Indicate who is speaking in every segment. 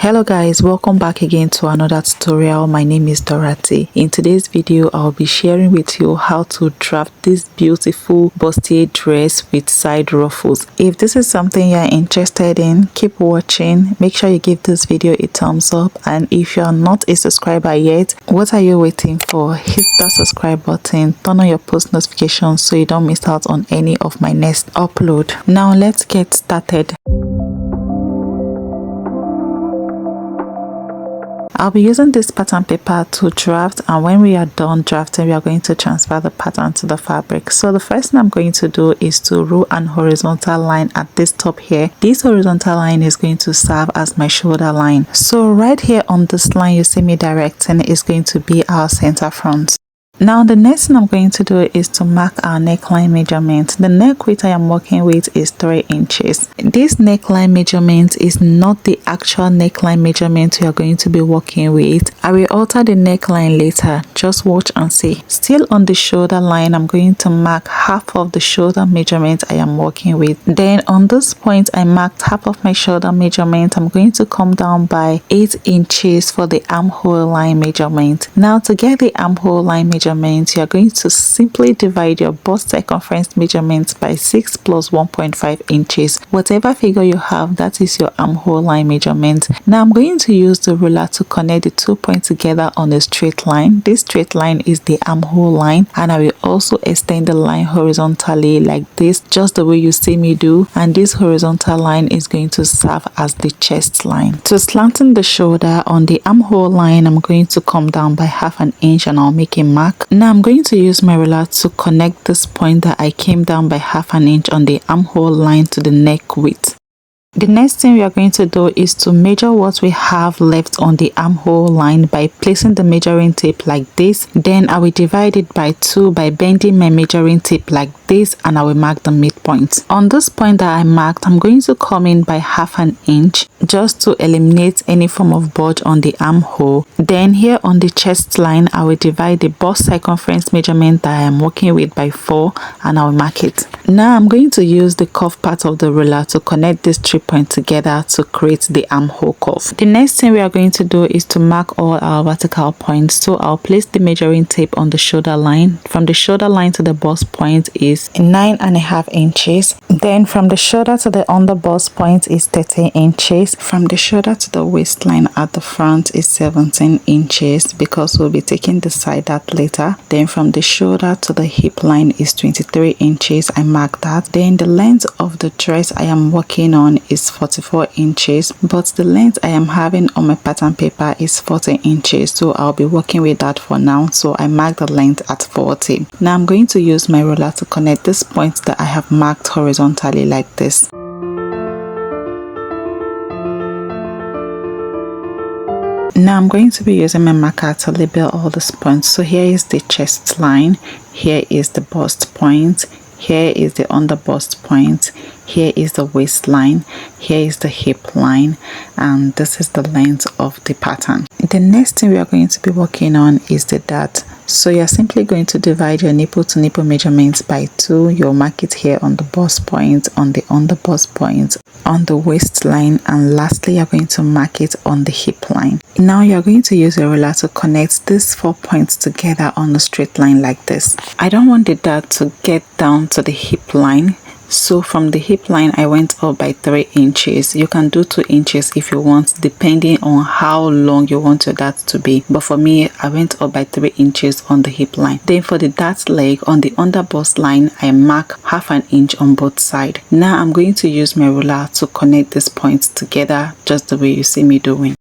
Speaker 1: Hello guys, welcome back again to another tutorial. My name is Dorothy. In today's video I'll be sharing with you how to draft this beautiful bustier dress with side ruffles. If this is something you're interested in, keep watching. Make sure you give this video a thumbs up, and if you're not a subscriber yet, what are you waiting for? Hit that subscribe button, turn on your post notifications so you don't miss out on any of my next upload. Now let's get started. I'll be using this pattern paper to draft, and when we are done drafting, we are going to transfer the pattern to the fabric. So the first thing I'm going to do is to rule an horizontal line at this top here. This horizontal line is going to serve as my shoulder line. So right here on this line you see me directing is going to be our center front. Now the next thing I'm going to do is to mark our neckline measurement. The neck width I am working with is 3 inches. This neckline measurement is not the actual neckline measurement we are going to be working with. I will alter the neckline later. Just watch and see. Still on the shoulder line, I'm going to mark half of the shoulder measurement I am working with. Then on this point I marked half of my shoulder measurement. I'm going to come down by 8 inches for the armhole line measurement. Now to get the armhole line measurement, you are going to simply divide your bust circumference measurement by 6 plus 1.5 inches. Whatever figure you have, that is your armhole line measurement. Now I'm going to use the ruler to connect the 2 points together on a straight line. This straight line is the armhole line, and I will also extend the line horizontally like this, just the way you see me do, and this horizontal line is going to serve as the chest line. To slanten the shoulder on the armhole line, I'm going to come down by half an inch and I'll make a mark. Now I'm going to use my ruler to connect this point that I came down by half an inch on the armhole line to the neck width. The next thing we are going to do is to measure what we have left on the armhole line by placing the measuring tape like this. Then I will divide it by 2 by bending my measuring tape like this, and I will mark the midpoint. On this point that I marked, I'm going to come in by half an inch just to eliminate any form of bulge on the armhole. Then here on the chest line, I will divide the bust circumference measurement that I am working with by 4, and I will mark it. Now I'm going to use the curve part of the ruler to connect these 3 points together to create the armhole curve. The next thing we are going to do is to mark all our vertical points. So I'll place the measuring tape on the shoulder line. From the shoulder line to the bust point is 9.5 inches. Then from the shoulder to the under bust point is 13 inches. From the shoulder to the waistline at the front is 17 inches because we'll be taking the side out later. Then from the shoulder to the hip line is 23 inches. I mark that. Then the length of the dress I am working on is 44 inches, but the length I am having on my pattern paper is 40 inches, so I'll be working with that for now. So I mark the length at 40. Now I'm going to use my ruler to connect this point that I have marked horizontally like this. Now I'm going to be using my marker to label all these points. So here is the chest line, here is the bust point, here is the under bust point, here is the waistline, here is the hip line, and this is the length of the pattern. The next thing we are going to be working on is the dart. So you're simply going to divide your nipple to nipple measurements by 2. You'll mark it here on the bust point, on the under bust point, on the waistline, and lastly you're going to mark it on the hip line. Now you're going to use a ruler to connect these 4 points together on a straight line like this. I don't want the dart to get down to the hip line, so from the hip line I went up by 3 inches. You can do 2 inches if you want, depending on how long you want your dart to be, but for me I went up by 3 inches on the hip line. Then for the dart leg on the under bust line, I mark half an inch on both sides. Now I'm going to use my ruler to connect these points together just the way you see me doing.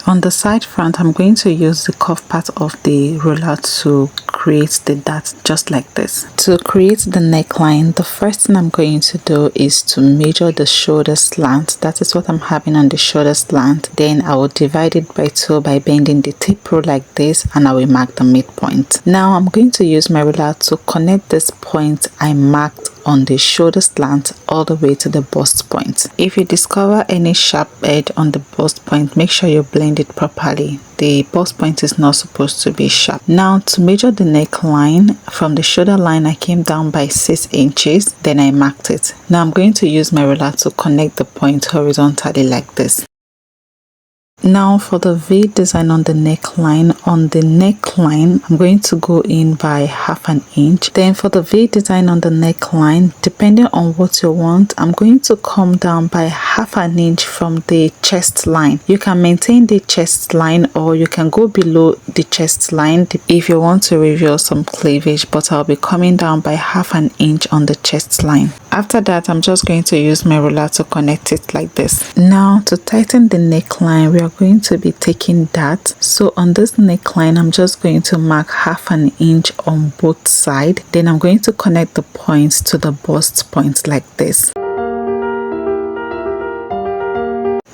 Speaker 1: On the side front, I'm going to use the curve part of the ruler to create the dart just like this. To create the neckline, the first thing I'm going to do is to measure the shoulder slant. That is what I'm having on the shoulder slant. Then I will divide it by 2 by bending the tape rule like this, and I will mark the midpoint. Now I'm going to use my ruler to connect this point I marked on the shoulder slant all the way to the bust point. If you discover any sharp edge on the bust point, make sure you blend it properly. The bust point is not supposed to be sharp. Now to measure the neckline, from the shoulder line I came down by 6 inches, then I marked it. Now I'm going to use my ruler to connect the point horizontally like this. Now for the V design on the neckline, I'm going to go in by 1/2 inch. Then for the V design on the neckline, depending on what you want, I'm going to come down by 1/2 inch from the chest line. You can maintain the chest line or you can go below the chest line if you want to reveal some cleavage, but I'll be coming down by 1/2 inch on the chest line. After that, I'm just going to use my ruler to connect it like this. Now to tighten the neckline, we are going to be taking that. So on this neckline, I'm just going to mark 1/2 inch on both sides. Then I'm going to connect the points to the bust point like this.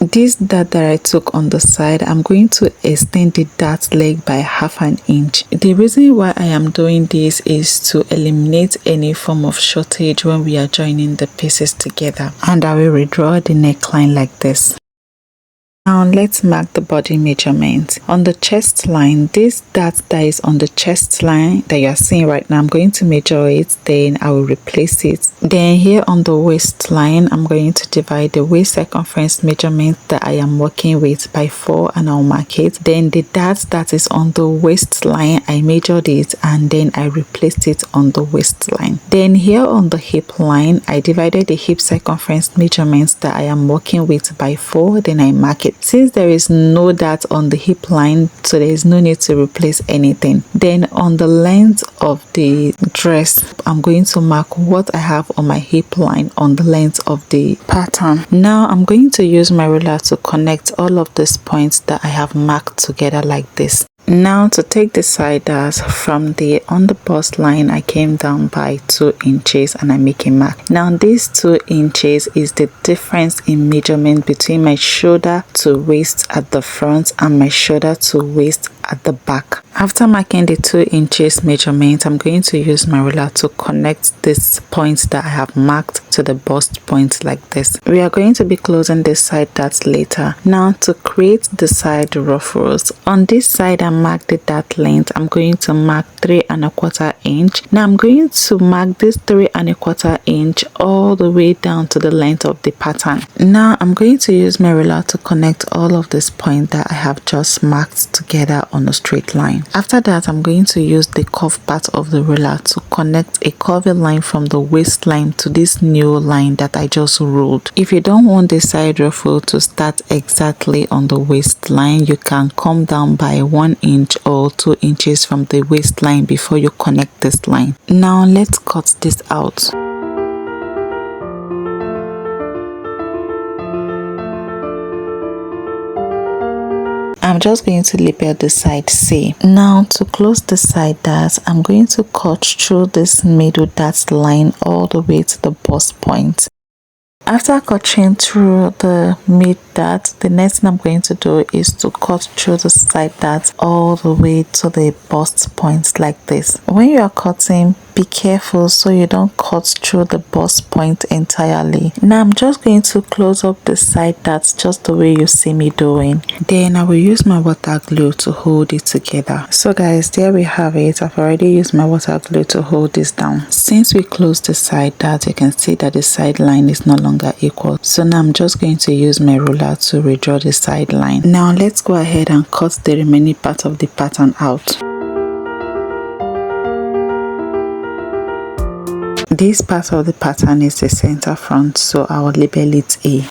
Speaker 1: This dart that I took on the side, I'm going to extend the dart leg by 1/2 inch. The reason why I am doing this is to eliminate any form of shortage when we are joining the pieces together. And I will redraw the neckline like this. Now let's mark the body measurement. On the chest line, this dart that is on the chest line that you are seeing right now, I'm going to measure it, then I will replace it. Then here on the waistline, I'm going to divide the waist circumference measurement that I am working with by 4 and I'll mark it. Then the dart that is on the waistline, I measured it and then I replaced it on the waistline. Then here on the hip line, I divided the hip circumference measurements that I am working with by 4, then I mark it. Since there is no dart on the hip line, so there is no need to replace anything. Then on the length of the dress, I'm going to mark what I have on my hip line on the length of the pattern. Now I'm going to use my ruler to connect all of these points that I have marked together like this. Now to take the side dart from the underbust line, I came down by 2 inches and I make a mark. Now this 2 inches is the difference in measurement between my shoulder to waist at the front and my shoulder to waist at the back. After marking the 2 inches measurement, I'm going to use my ruler to connect this point that I have marked to the bust point like this. We are going to be closing this side dart later. Now to create the side ruffles, on this side I mark the dart length. I'm going to mark 3 1/4 inch. Now I'm going to mark this 3 1/4 inch all the way down to the length of the pattern. Now I'm going to use my ruler to connect all of this point that I have just marked together on a straight line. After that, I'm going to use the curved part of the ruler to connect a curvy line from the waistline to this new line that I just ruled. If you don't want the side ruffle to start exactly on the waistline, you can come down by 1 inch or 2 inches from the waistline before you connect this line. Now let's cut this out. I'm just going to label the side C. Now to close the side dart, I'm going to cut through this middle dart line all the way to the bust point. After cutting through the mid dart, the next thing I'm going to do is to cut through the side dart all the way to the bust point like this. When you are cutting, be careful so you don't cut through the bust point entirely. Now I'm just going to close up the side dart just the way you see me doing. Then I will use my water glue to hold it together. So guys, there we have it. I've already used my water glue to hold this down. Since we closed the side dart, you can see that the side line is no longer equal. So now I'm just going to use my ruler to redraw the side line. Now let's go ahead and cut the remaining part of the pattern out. This part of the pattern is the center front, so I will label it A.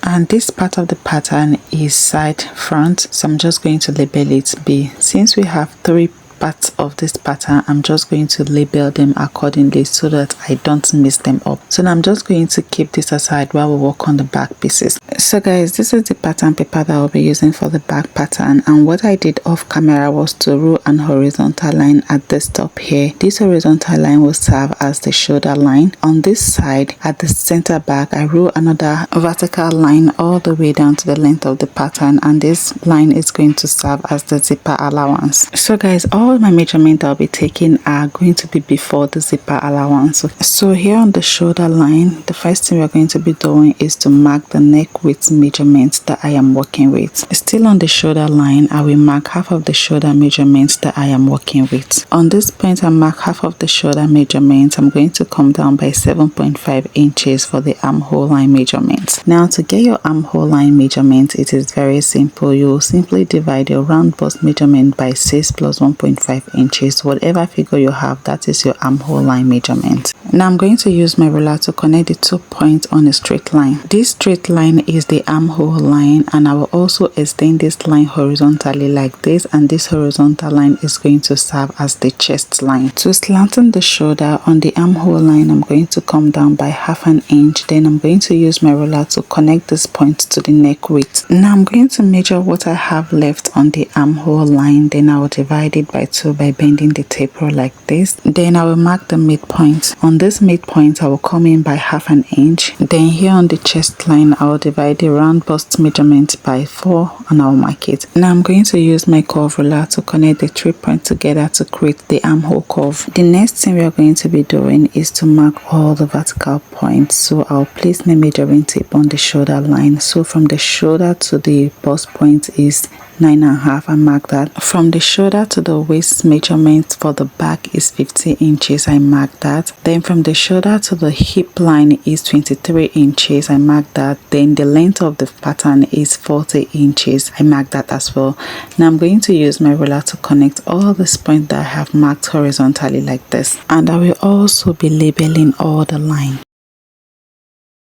Speaker 1: And this part of the pattern is side front, so I'm just going to label it B. Since we have 3 parts of this pattern, I'm just going to label them accordingly so that I don't mix them up. So now I'm just going to keep this aside while we work on the back pieces. So guys, this is the pattern paper that I'll be using for the back pattern, and what I did off camera was to rule an horizontal line at this top here. This horizontal line will serve as the shoulder line. On this side at the center back, I rule another vertical line all the way down to the length of the pattern, and this line is going to serve as the zipper allowance. So guys, all my measurements I'll be taking are going to be before the zipper allowance. So here on the shoulder line, the first thing we're going to be doing is to mark the neck width measurements that I am working with. Still on the shoulder line, I will mark half of the shoulder measurements that I am working with. On this point, I mark half of the shoulder measurements. I'm going to come down by 7.5 inches for the armhole line measurements. Now to get your armhole line measurement, it is very simple. You will simply divide your round bust measurement by 6 plus 1.5 inches. Whatever figure you have, that is your armhole line measurement. Now I'm going to use my ruler to connect the 2 points on a straight line. This straight line is the armhole line, and I will also extend this line horizontally like this, and this horizontal line is going to serve as the chest line. To slanten the shoulder on the armhole line, I'm going to come down by half an inch. Then I'm going to use my ruler to connect this point to the neck width. Now I'm going to measure what I have left on the armhole line. Then I will divide it by 2 by bending the tape rule like this. Then I will mark the midpoint. On this midpoint, I will come in by half an inch. Then here on the chest line, I will divide the round bust measurement by 4 and I will mark it. Now I'm going to use my curve ruler to connect the 3 points together to create the armhole curve. The next thing we are going to be doing is to mark all the vertical points. So I'll place my measuring tape on the shoulder line. So from the shoulder to the bust point is 9.5. I mark that. From the shoulder to the waist measurement for the back is 50 inches. I mark that. Then from the shoulder to the hip line is 23 inches. I mark that. Then the length of the pattern is 40 inches. I mark that as well. Now I'm going to use my ruler to connect all these points that I have marked horizontally like this, and I will also be labeling all the line.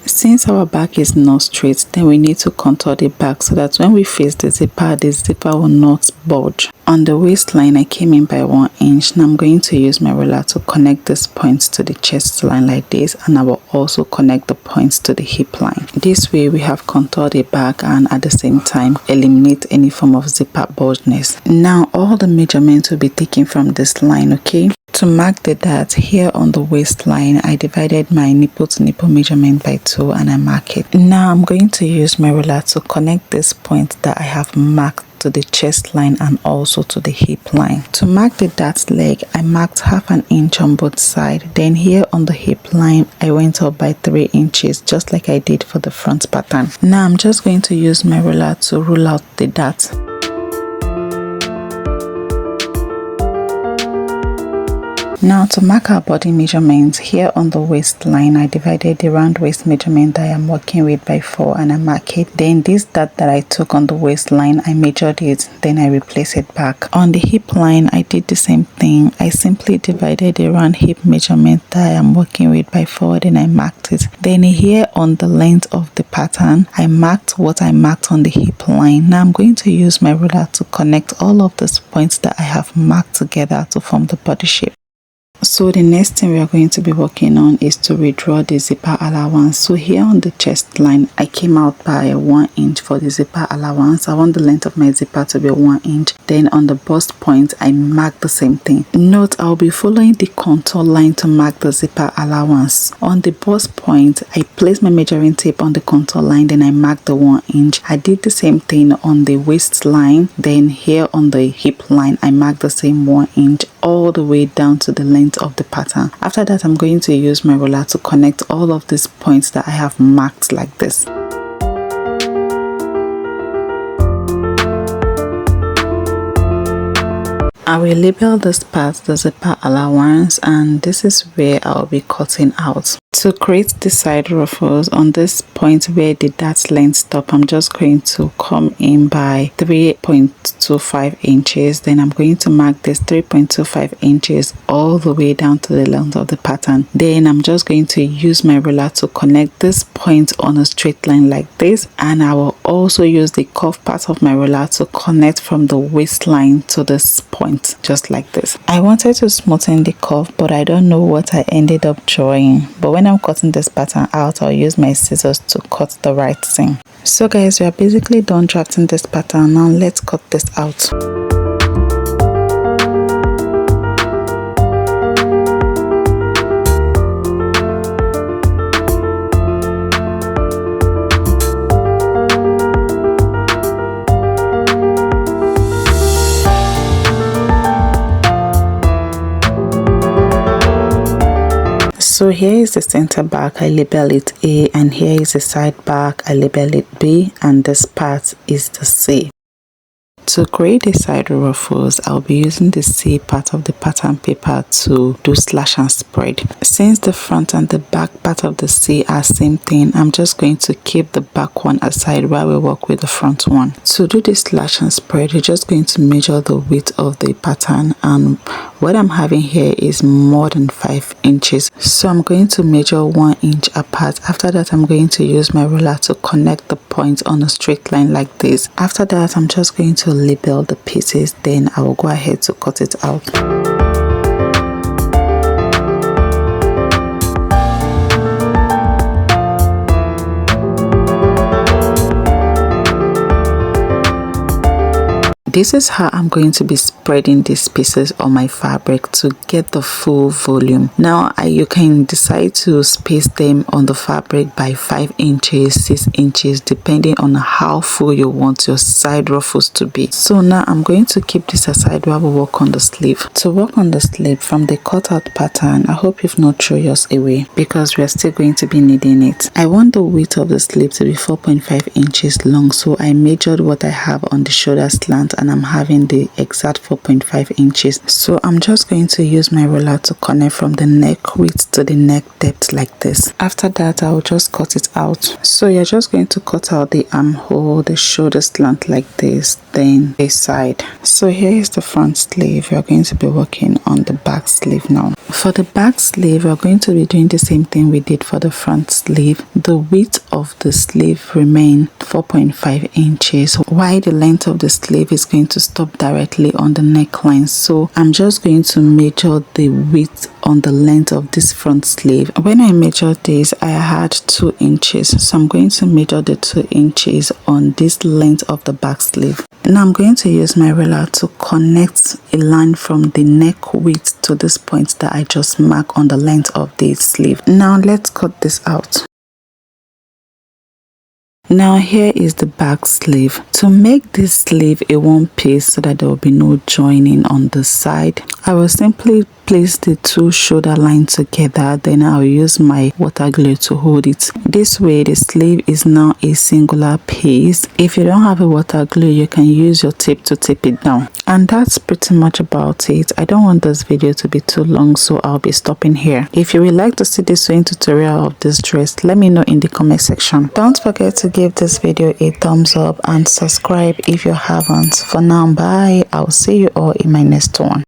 Speaker 1: Since our back is not straight, then we need to contour the back so that when we face the zipper will not bulge. On the waistline, I came in by 1 inch. Now I'm going to use my ruler to connect these points to the chest line like this, and I will also connect the points to the hip line. This way we have contoured the back and at the same time eliminate any form of zipper bulgeness. Now all the measurements will be taken from this line, okay? To mark the dart here on the waistline, I divided my nipple to nipple measurement by 2 and I mark it. Now I'm going to use my ruler to connect this point that I have marked to the chest line and also to the hip line. To mark the dart leg, I marked half an inch on both sides. Then here on the hip line, I went up by 3 inches, just like I did for the front pattern. Now I'm just going to use my ruler to rule out the dart. Now to mark our body measurements, here on the waistline, I divided the round waist measurement that I am working with by 4 and I mark it. Then this dart that I took on the waistline, I measured it, then I replaced it back. On the hip line, I did the same thing. I simply divided the round hip measurement that I am working with by 4, then I marked it. Then here on the length of the pattern, I marked what I marked on the hip line. Now I'm going to use my ruler to connect all of these points that I have marked together to form the body shape. So the next thing we are going to be working on is to redraw the zipper allowance. So here on the chest line, I came out by 1 inch for the zipper allowance. I want the length of my zipper to be 1 inch. Then on the bust point, I mark the same thing. Note, I'll be following the contour line to mark the zipper allowance. On the bust point, I placed my measuring tape on the contour line, then I marked the 1 inch. I did the same thing on the waistline. Then here on the hip line, I marked the same 1 inch all the way down to the length of the pattern. After that, I'm going to use my ruler to connect all of these points that I have marked like this. I will label this part the zipper allowance, and this is where I'll be cutting out. To create the side ruffles on this point where the dart line stop, I'm just going to come in by 3.25 inches. Then I'm going to mark this 3.25 inches all the way down to the length of the pattern. Then I'm just going to use my ruler to connect this point on a straight line like this, and I will also use the curved part of my ruler to connect from the waistline to this point, just like this. I wanted to smoothen the curve, but I don't know what I ended up drawing. But when I'm cutting this pattern out, I'll use my scissors to cut the right thing. So guys, we are basically done drafting this pattern. Now let's cut this out. So here is the center back, I label it A, and here is the side back, I label it B, and this part is the C. To create the side ruffles, I'll be using the C part of the pattern paper to do slash and spread. Since the front and the back part of the C are same thing, I'm just going to keep the back one aside while we work with the front one. To do the slash and spread, you're just going to measure the width of the pattern, and what I'm having here is more than 5 inches. So I'm going to measure 1 inch apart. After that, I'm going to use my ruler to connect the points on a straight line like this. After that, I'm just going to label the pieces, then I will go ahead to cut it out. This is how I'm going to be spreading these pieces on my fabric to get the full volume. Now you can decide to space them on the fabric by 5 inches, 6 inches, depending on how full you want your side ruffles to be. So now I'm going to keep this aside while we work on the sleeve. To work on the sleeve from the cutout pattern, I hope you've not thrown yours away because we are still going to be needing it. I want the width of the sleeve to be 4.5 inches long, so I measured what I have on the shoulder slant, and I'm having the exact 4.5 inches. So I'm just going to use my ruler to connect from the neck width to the neck depth like this. After that, I will just cut it out. So you're just going to cut out the armhole, the shoulder slant like this, then a side. So here is the front sleeve. We're going to be working on the back sleeve now. For the back sleeve, we're going to be doing the same thing we did for the front sleeve. The width of the sleeve remain 4.5 inches, while the length of the sleeve is going to stop directly on the neckline. So I'm just going to measure the width on the length of this front sleeve. When I measured this, I had 2 inches, so I'm going to measure the 2 inches on this length of the back sleeve. Now I'm going to use my ruler to connect a line from the neck width to this point that I just marked on the length of the sleeve. Now let's cut this out. Now here is the back sleeve. To make this sleeve a one piece so that there will be no joining on the side, I will simply place the two shoulder lines together, then I'll use my water glue to hold it. This way the sleeve is now a singular piece. If you don't have a water glue, you can use your tape to tape it down. And that's pretty much about it. I don't want this video to be too long, so I'll be stopping here. If you would like to see the sewing tutorial of this dress, let me know in the comment section. Don't forget to give this video a thumbs up and subscribe if you haven't. For now, bye. I'll see you all in my next one.